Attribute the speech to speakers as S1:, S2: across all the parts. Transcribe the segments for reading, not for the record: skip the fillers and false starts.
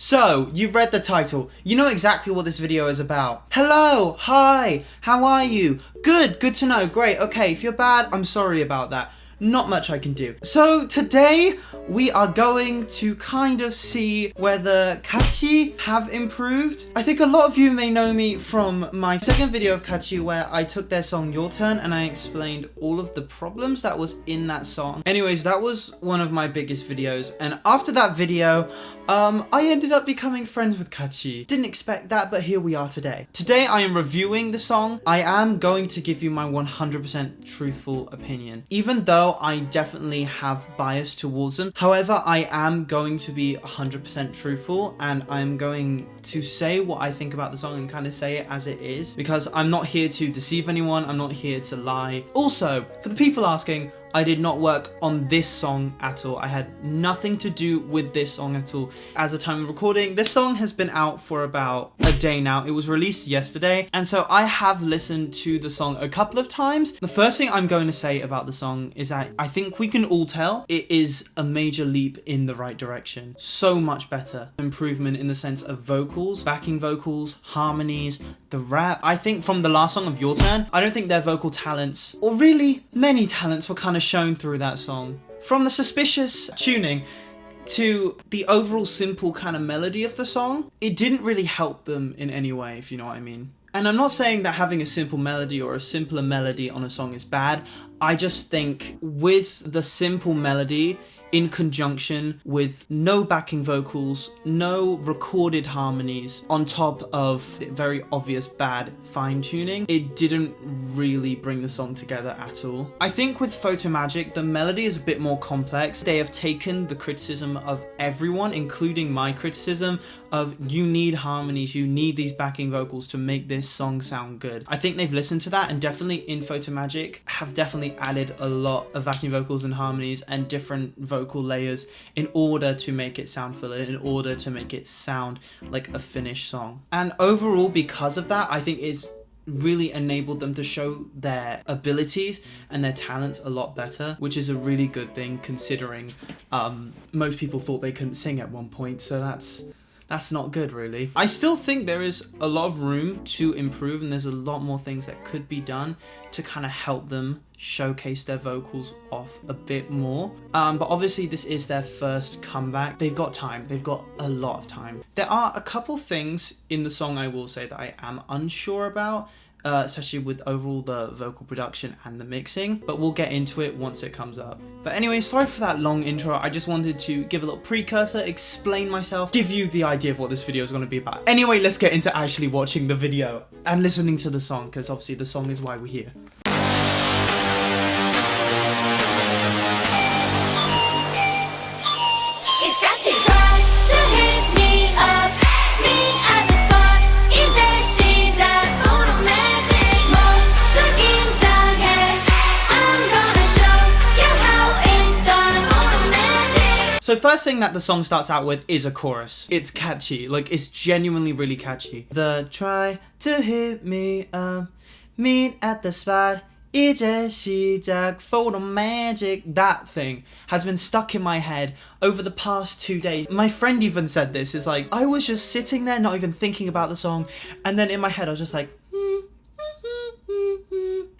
S1: So, you've read the title, you know exactly what this video is about. Hello, hi, how are you? Good to know, great, okay, if you're bad, I'm sorry about that. Not much I can do. So today we are going to kind of see whether KAACHI have improved. I think a lot of you may know me from my second video of KAACHI where I took their song Your Turn and I explained all of the problems that was in that song. Anyways, that was one of my biggest videos, and after that video I ended up becoming friends with KAACHI. Didn't expect that, but here we are today. Today I am reviewing the song. I am going to give you my 100% truthful opinion, even though I definitely have bias towards them. However, I am going to be 100% truthful, and I'm going to say what I think about the song and kind of say it as it is, because I'm not here to deceive anyone, I'm not here to lie. Also, for the people asking, I did not work on this song at all. I had nothing to do with this song at all. As a time of recording, this song has been out for about a day now. It was released yesterday, and so I have listened to the song a couple of times. The first thing I'm going to say about the song is that I think we can all tell it is a major leap in the right direction. So much better. Improvement in the sense of vocals, backing vocals, harmonies, the rap. I think from the last song of Your Turn, I don't think their vocal talents, or really many talents, were kind of shown through that song. From the suspicious tuning to the overall simple kind of melody of the song, it didn't really help them in any way, if you know what I mean. And I'm not saying that having a simple melody or a simpler melody on a song is bad. I just think with the simple melody in conjunction with no backing vocals, no recorded harmonies, on top of very obvious bad fine tuning, it didn't really bring the song together at all. I think with PHOTOMAGIC, the melody is a bit more complex. They have taken the criticism of everyone, including my criticism, of you need harmonies, you need these backing vocals to make this song sound good. I think they've listened to that, and definitely in PHOTOMAGIC have definitely added a lot of backing vocals and harmonies and different vocal layers in order to make it sound fuller, in order to make it sound like a finished song. And overall, because of that, I think it's really enabled them to show their abilities and their talents a lot better, which is a really good thing considering most people thought they couldn't sing at one point, so that's not good, really. I still think there is a lot of room to improve, and there's a lot more things that could be done to kind of help them showcase their vocals off a bit more. But obviously this is their first comeback. They've got time. They've got a lot of time. There are a couple things in the song I will say that I am unsure about, especially with overall the vocal production and the mixing, but we'll get into it once it comes up. But anyway, sorry for that long intro. I just wanted to give a little precursor, explain myself, give you the idea of what this video is going to be about. Anyway, let's get into actually watching the video and listening to the song, because obviously the song is why we're here. So first thing that the song starts out with is a chorus. It's catchy, like it's genuinely really catchy. The try to hit me up, meet at the spot, 이제 시작, PHOTOMAGIC. That thing has been stuck in my head over the past 2 days. My friend even said this, is like, I was just sitting there not even thinking about the song, and then in my head I was just like,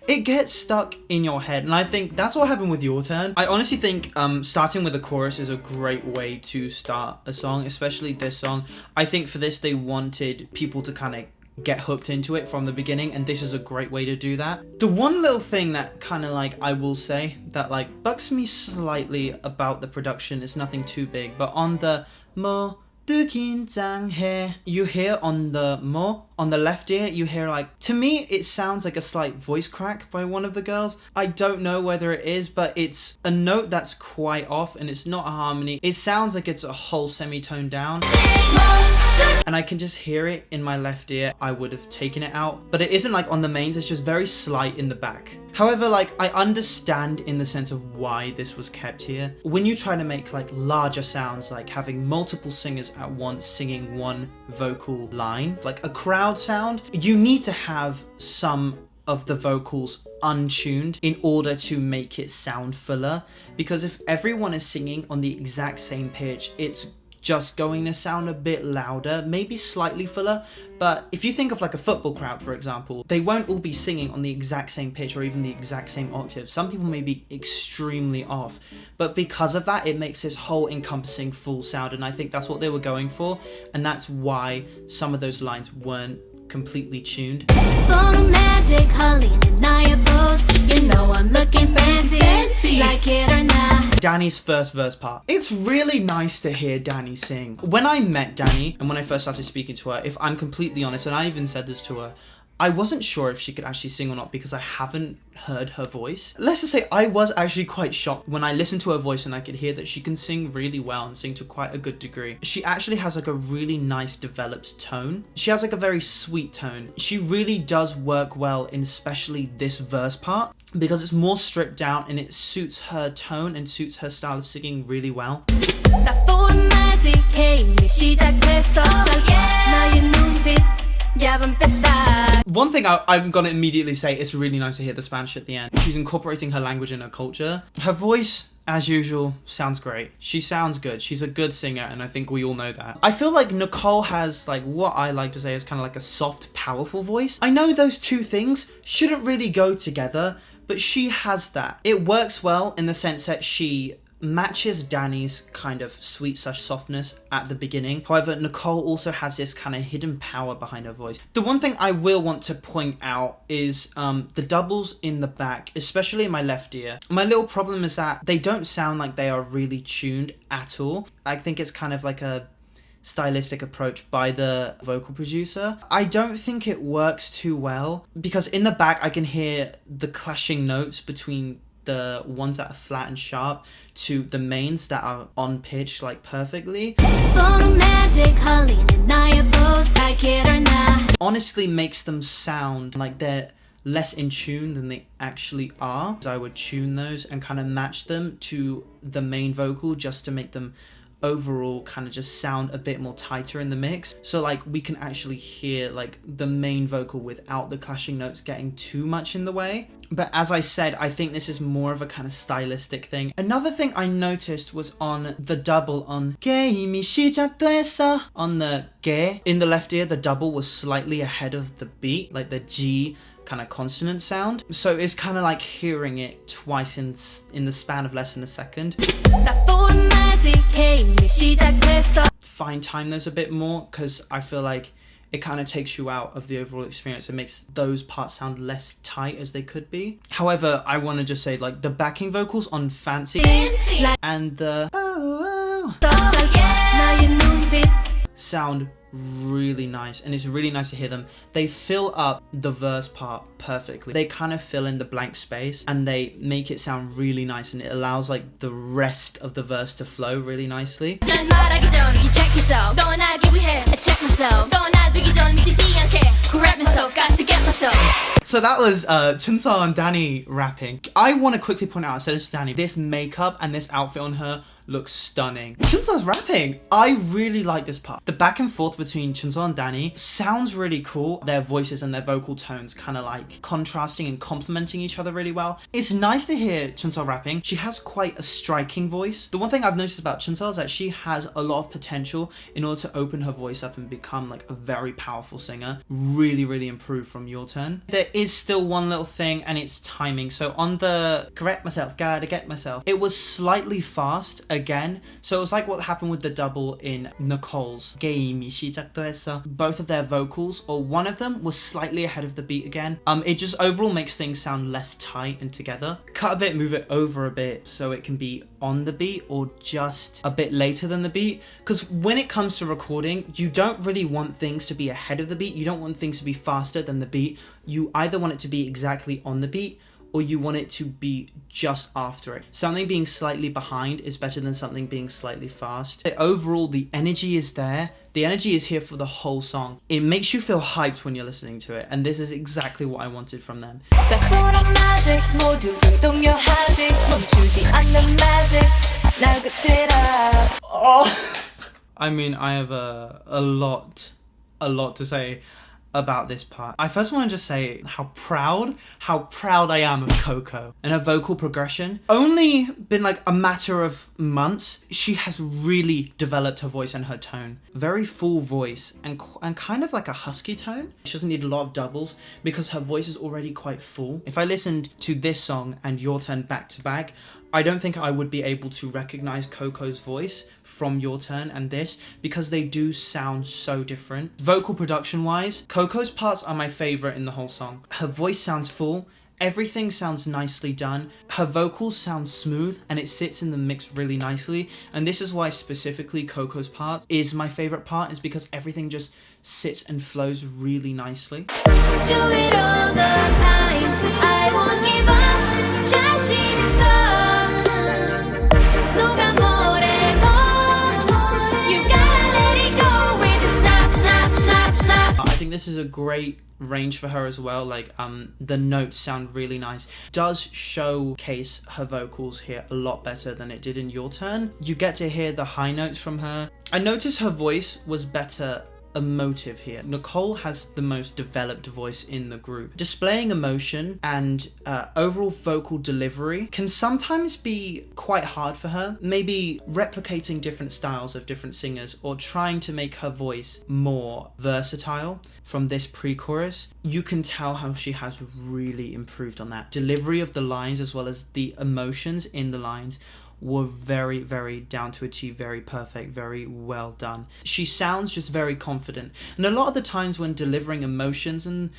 S1: it gets stuck in your head, and I think that's what happened with Your Turn. I honestly think starting with a chorus is a great way to start a song, especially this song. I think for this they wanted people to kind of get hooked into it from the beginning, and this is a great way to do that. The one little thing that kind of like I will say that like bugs me slightly about the production, is nothing too big, but on the mo 긴장해, you hear on the mo, on the left ear, you hear like, to me it sounds like a slight voice crack by one of the girls. I don't know whether it is, but it's a note that's quite off, and it's not a harmony. It sounds like it's a whole semitone down, and I can just hear it in my left ear. I would have taken it out, but it isn't like on the mains, it's just very slight in the back. However, like, I understand in the sense of why this was kept here. When you try to make like larger sounds, like having multiple singers at once singing one vocal line, like a crowd sound, you need to have some of the vocals untuned in order to make it sound fuller, because if everyone is singing on the exact same pitch, it's just going to sound a bit louder, maybe slightly fuller. But if you think of like a football crowd, for example, they won't all be singing on the exact same pitch or even the exact same octave. Some people may be extremely off, but because of that, it makes this whole encompassing full sound, and I think that's what they were going for, and that's why some of those lines weren't completely tuned.
S2: PHOTOMAGIC, Holly and Naya pose. You know I'm looking fancy, like it or not.
S1: Dany's first verse part. It's really nice to hear Dany sing. When I met Dany and when I first started speaking to her, if I'm completely honest, and I even said this to her, I wasn't sure if she could actually sing or not because I haven't heard her voice. Let's just say I was actually quite shocked when I listened to her voice and I could hear that she can sing really well and sing to quite a good degree. She actually has like a really nice developed tone. She has like a very sweet tone. She really does work well in especially this verse part because it's more stripped down and it suits her tone and suits her style of singing really well. One thing I'm gonna immediately say, it's really nice to hear the Spanish at the end. She's incorporating her language and her culture. Her voice, as usual, sounds great. She sounds good. She's a good singer, and I think we all know that. I feel like Nicole has like what I like to say is kind of like a soft, powerful voice. I know those two things shouldn't really go together, but she has that. It works well in the sense that she matches Dany's kind of sweet slash softness at the beginning. However, Nicole also has this kind of hidden power behind her voice. The one thing I will want to point out is the doubles in the back, especially in my left ear. My little problem is that they don't sound like they are really tuned at all. I think it's kind of like a stylistic approach by the vocal producer. I don't think it works too well because in the back I can hear the clashing notes between the ones that are flat and sharp to the mains that are on pitch like perfectly.
S2: PHOTOMAGIC, Holly and Naya pose, like it or not.
S1: Honestly makes them sound like they're less in tune than they actually are. So I would tune those and kind of match them to the main vocal just to make them overall kind of just sound a bit more tighter in the mix, so like we can actually hear like the main vocal without the clashing notes getting too much in the way. But as I said, I think this is more of a kind of stylistic thing. Another thing I noticed was on the double on on the ge in the left ear, the double was slightly ahead of the beat, like the G kind of consonant sound, so it's kind of like hearing it twice in the span of less than a second. Fine time those a bit more because I feel like it kind of takes you out of the overall experience. It makes those parts sound less tight as they could be. However, I want to just say like the backing vocals on Fancy and the sound really nice, and it's really nice to hear them. They fill up the verse part perfectly. They kind of fill in the blank space and they make it sound really nice, and it allows like the rest of the verse to flow really nicely. So that was Chaw and Dany rapping. I want to quickly point out, I said this to Dany, this makeup and this outfit on her looks stunning. Chunso's rapping. I really like this part. The back and forth between Chaw and Dany sounds really cool. Their voices and their vocal tones kind of like contrasting and complementing each other really well. It's nice to hear Chaw rapping. She has quite a striking voice. The one thing I've noticed about Chaw is that she has a lot of potential in order to open her voice up and become like a very powerful singer. Really, really improve from Your Turn. There is still one little thing, and it's timing. So on the correct myself, gotta get myself, it was slightly fast again. So it was like what happened with the double in Nicole's both of their vocals, or one of them, was slightly ahead of the beat again. It just overall makes things sound less tight and together. Cut a bit, move it over a bit so it can be on the beat or just a bit later than the beat, because when it comes to recording, you don't really want things to be ahead of the beat. You don't want things to be faster than the beat. You either want it to be exactly on the beat or you want it to be just after it. Something being slightly behind is better than something being slightly fast. Overall, the energy is there. The energy is here for the whole song. It makes you feel hyped when you're listening to it, and this is exactly what I wanted from them. Oh, I mean, I have a lot to say about this part. I first want to just say how proud I am of Coco and her vocal progression. Only been like a matter of months, she has really developed her voice and her tone. Very full voice and kind of like a husky tone. She doesn't need a lot of doubles because her voice is already quite full. If I listened to this song and Your Turn back to back, I don't think I would be able to recognize Coco's voice from Your Turn and this because they do sound so different. Vocal production wise, Coco's parts are my favorite in the whole song. Her voice sounds full. Everything sounds nicely done. Her vocals sound smooth and it sits in the mix really nicely. And this is why specifically Coco's part is my favorite part, is because everything just sits and flows really nicely.
S2: Do it all the time. I won't give up. 자신 있어. 누가 뭐래도 you gotta let it go with the snap, snap, snap, snap.
S1: I think this is a great range for her as well. Like the notes sound really nice. Does showcase her vocals here a lot better than it did in Your Turn. You get to hear the high notes from her. I noticed her voice was better emotive here. Nicole has the most developed voice in the group. Displaying emotion and overall vocal delivery can sometimes be quite hard for her. Maybe replicating different styles of different singers or trying to make her voice more versatile from this pre-chorus. You can tell how she has really improved on that. Delivery of the lines as well as the emotions in the lines were very, very down to a T, very perfect, very well done. She sounds just very confident. And a lot of the times when delivering emotions and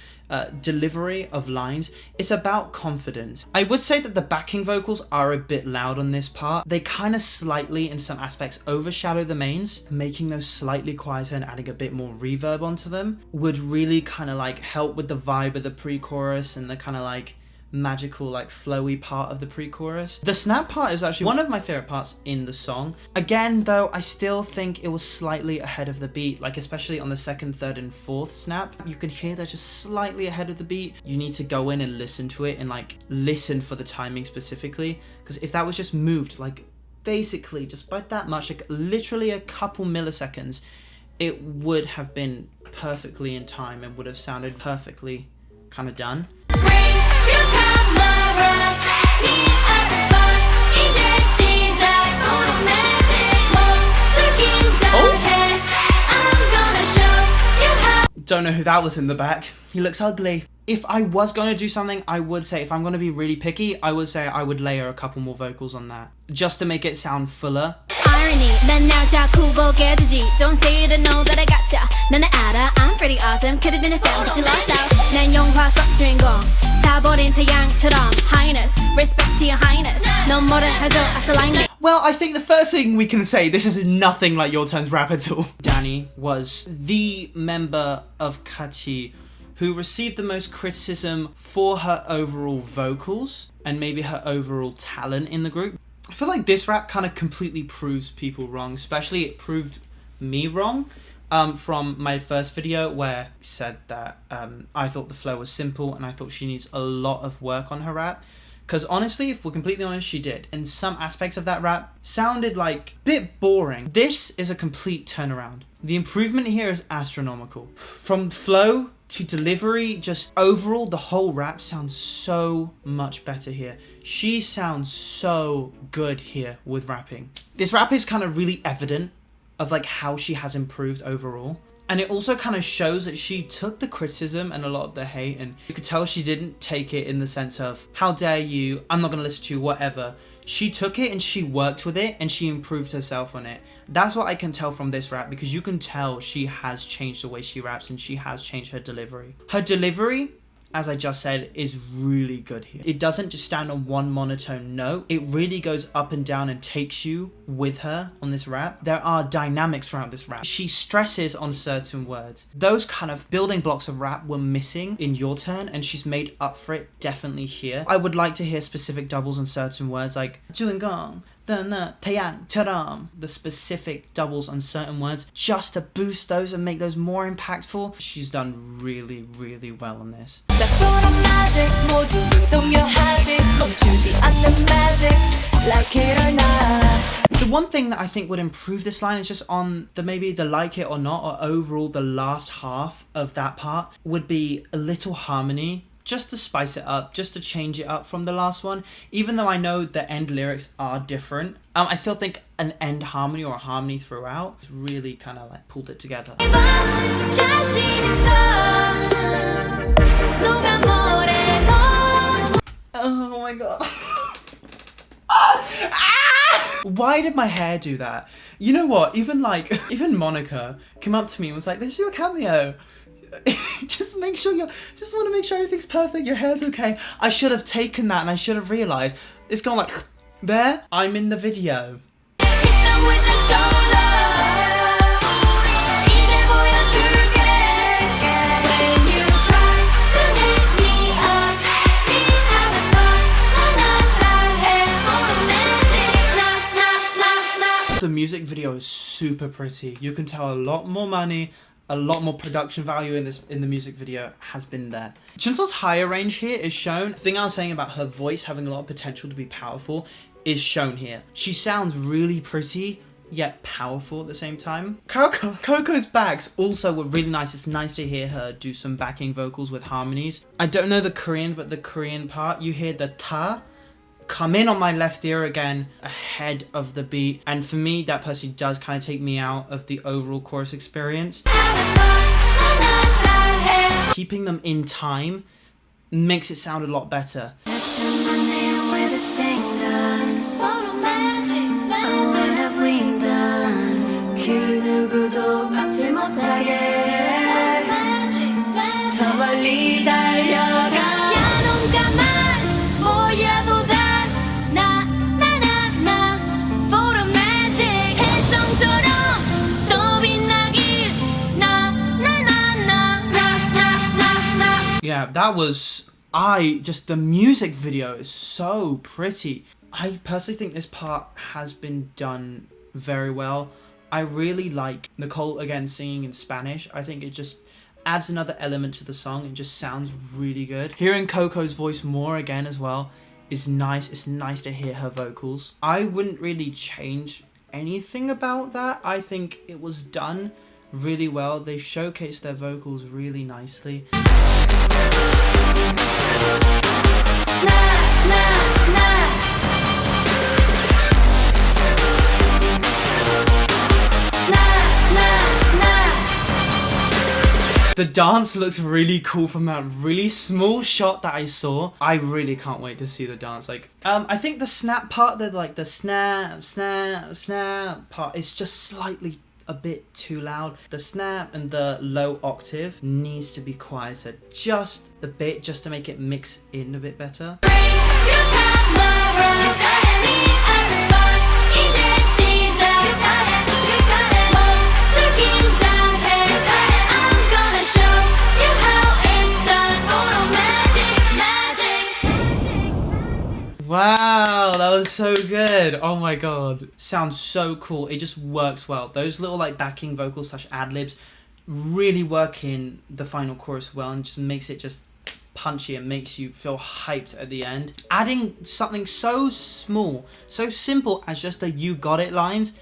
S1: delivery of lines, it's about confidence. I would say that the backing vocals are a bit loud on this part. They kind of slightly, in some aspects, overshadow the mains. Making those slightly quieter and adding a bit more reverb onto them would really kind of like help with the vibe of the pre-chorus and the kind of like magical, like flowy part of the pre-chorus. The snap part is actually one of my favorite parts in the song. Again though, I still think it was slightly ahead of the beat, like especially on the second, third and fourth snap. You can hear they're just slightly ahead of the beat. You need to go in and listen to it and like listen for the timing specifically, because if that was just moved like basically just by that much, like literally a couple milliseconds, it would have been perfectly in time and would have sounded perfectly kind of done. Don't know who that was in the back. He looks ugly. If I was going to do something, I would say, if I'm going to be really picky, I would say I would layer a couple more vocals on that, just to make it sound fuller.
S2: Irony, 난 날 자꾸 보게 되지. Don't say to know that I gotcha. 나는 알아, I'm pretty awesome. Could have been a film, but you lost out. 난 영화 속 주인공. 타버린 태양처럼. Highness, respect to your highness. 넌 뭐를 해도 I still like me.
S1: Well, I think the first thing we can say, this is nothing like Your Turn's rap at all. Dany was the member of KAACHI who received the most criticism for her overall vocals and maybe her overall talent in the group. I feel like this rap kind of completely proves people wrong, especially it proved me wrong from my first video where I said that I thought the flow was simple and I thought she needs a lot of work on her rap. Because honestly, if we're completely honest, she did. And some aspects of that rap sounded like a bit boring. This is a complete turnaround. The improvement here is astronomical. From flow to delivery, just overall, the whole rap sounds so much better here. She sounds so good here with rapping. This rap is kind of really evident of like how she has improved overall. And it also kind of shows that she took the criticism and a lot of the hate, and you could tell she didn't take it in the sense of, how dare you, I'm not going to listen to you, whatever. She took it and she worked with it and she improved herself on it. That's what I can tell from this rap, because you can tell she has changed the way she raps and she has changed her delivery. Her delivery, as I just said, is really good here. It doesn't just stand on one monotone note. It really goes up and down and takes you with her on this rap. There are dynamics around this rap. She stresses on certain words. Those kind of building blocks of rap were missing in Your Turn, and she's made up for it definitely here. I would like to hear specific doubles on certain words like doing gong, 태양처럼, the specific doubles on certain words just to boost those and make those more impactful. She's done really, really well on this. The one thing that I think would improve this line is just on the maybe the like it or not, or overall the last half of that part would be a little harmony, just to spice it up, just to change it up from the last one. Even though I know the end lyrics are different, I still think an end harmony or a harmony throughout really kind of like pulled it together. Oh my god. Why did my hair do that? You know what? Even Monica came up to me and was like, "This is your cameo. just want to make sure everything's perfect. Your hair's okay." I should have taken that and I should have realized it's gone like there. I'm in the video. The music video is super pretty. You can tell a lot more money, a lot more production value in the music video has been there. Chunseol's higher range here is shown. The thing I was saying about her voice having a lot of potential to be powerful is shown here. She sounds really pretty yet powerful at the same time. Coco's backs also were really nice. It's nice to hear her do some backing vocals with harmonies. I don't know the Korean, but the Korean part, you hear the ta come in on my left ear again ahead of the beat, and for me that personally does kind of take me out of the overall chorus experience. Keeping them in time makes it sound a lot better. Yeah, that was, the music video is so pretty. I personally think this part has been done very well. I really like Nicole again singing in Spanish. I think it just adds another element to the song. It just sounds really good. Hearing Coco's voice more again as well is nice. It's nice to hear her vocals. I wouldn't really change anything about that. I think it was done really well. They showcased their vocals really nicely. The dance looks really cool from that really small shot that I saw. I really can't wait to see the dance. I think the snap part, the snap part is just slightly a bit too loud. The snap and the low octave needs to be quieter just a bit, just to make it mix in a bit better. Wow, that was so good. Oh my god. Sounds so cool. It just works well. Those little backing vocals / ad-libs really work in the final chorus well, and just makes it just punchy and makes you feel hyped at the end. Adding something so small, so simple as just the "you got it" lines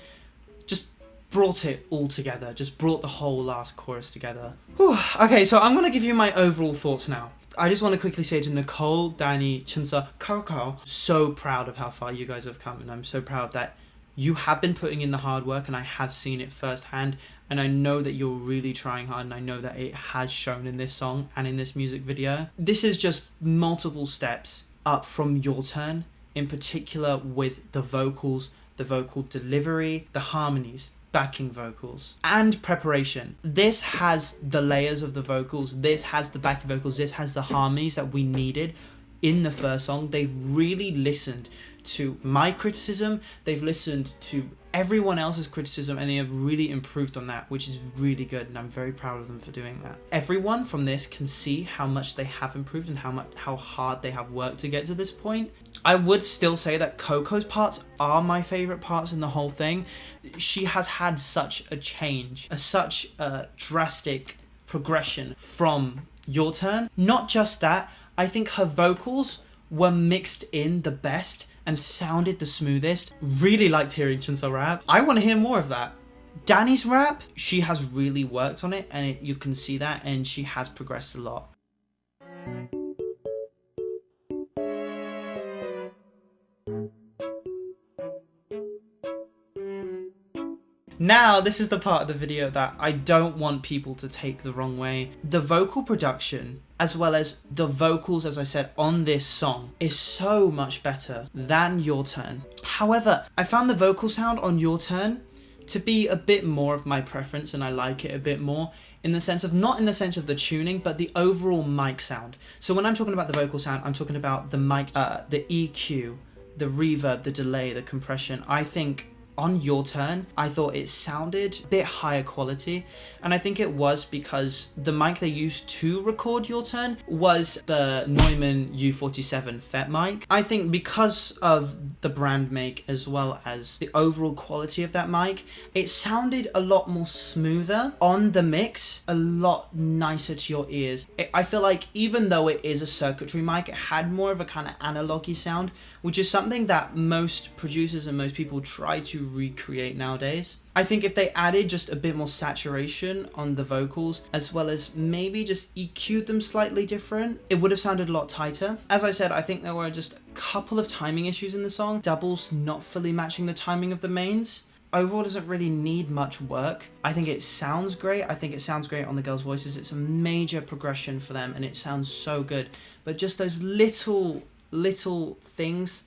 S1: just brought it all together. Just brought the whole last chorus together. Whew. Okay, so I'm going to give you my overall thoughts now. I just want to quickly say to Nicole, Dany, Chunseol, Coco, so proud of how far you guys have come, and I'm so proud that you have been putting in the hard work, and I have seen it firsthand, and I know that you're really trying hard, and I know that it has shown in this song and in this music video. This is just multiple steps up from your turn, in particular with the vocals, the vocal delivery, the harmonies, backing vocals, and preparation. This has the layers of the vocals, this has the backing vocals, this has the harmonies that we needed in the first song. They've really listened to my criticism, they've listened to everyone else's criticism, and they have really improved on that, which is really good, and I'm very proud of them for doing that. Everyone from this can see how much they have improved and how hard they have worked to get to this point. I would still say that Coco's parts are my favorite parts in the whole thing. She has had such a change, such a drastic progression from Your Turn. Not just that, I think her vocals were mixed in the best and sounded the smoothest. Really liked hearing Chinsa rap. I want to hear more of that. Dany's rap, she has really worked on it, and you can see that, and she has progressed a lot. Now, this is the part of the video that I don't want people to take the wrong way. The vocal production, as well as the vocals, as I said, on this song, is so much better than Your Turn. However, I found the vocal sound on Your Turn to be a bit more of my preference, and I like it a bit more in the sense of, not in the sense of the tuning, but the overall mic sound. So when I'm talking about the vocal sound, I'm talking about the mic, the EQ, the reverb, the delay, the compression. I think on Your Turn, I thought it sounded a bit higher quality, and I think it was because the mic they used to record Your Turn was the Neumann U47 FET mic. I think because of the brand make as well as the overall quality of that mic, it sounded a lot more smoother on the mix, a lot nicer to your ears. I feel like even though it is a circuitry mic, it had more of a kind of analog-y sound, which is something that most producers and most people try to recreate nowadays. I think if they added just a bit more saturation on the vocals, as well as maybe just EQ'd them slightly different, it would have sounded a lot tighter. As I said, I think there were just a couple of timing issues in the song. Doubles not fully matching the timing of the mains. Overall, doesn't really need much work. I think it sounds great. I think it sounds great on the girls' voices. It's a major progression for them, and it sounds so good. But just those little things,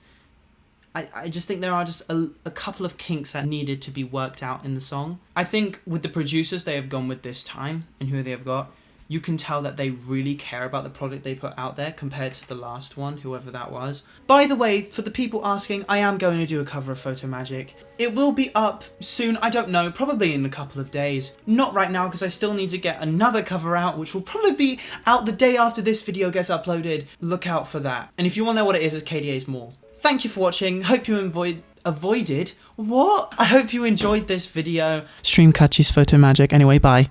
S1: I just think there are just a couple of kinks that needed to be worked out in the song. I think with the producers they have gone with this time and who they have got, you can tell that they really care about the product they put out there compared to the last one, whoever that was. By the way, for the people asking, I am going to do a cover of PHOTOMAGIC. It will be up soon, I don't know, probably in a couple of days. Not right now, because I still need to get another cover out, which will probably be out the day after this video gets uploaded. Look out for that. And if you want to know what it is, it's KDA's More. Thank you for watching. Hope you avoided what? I hope you enjoyed this video. Stream KAACHI's PHOTOMAGIC. Anyway, bye.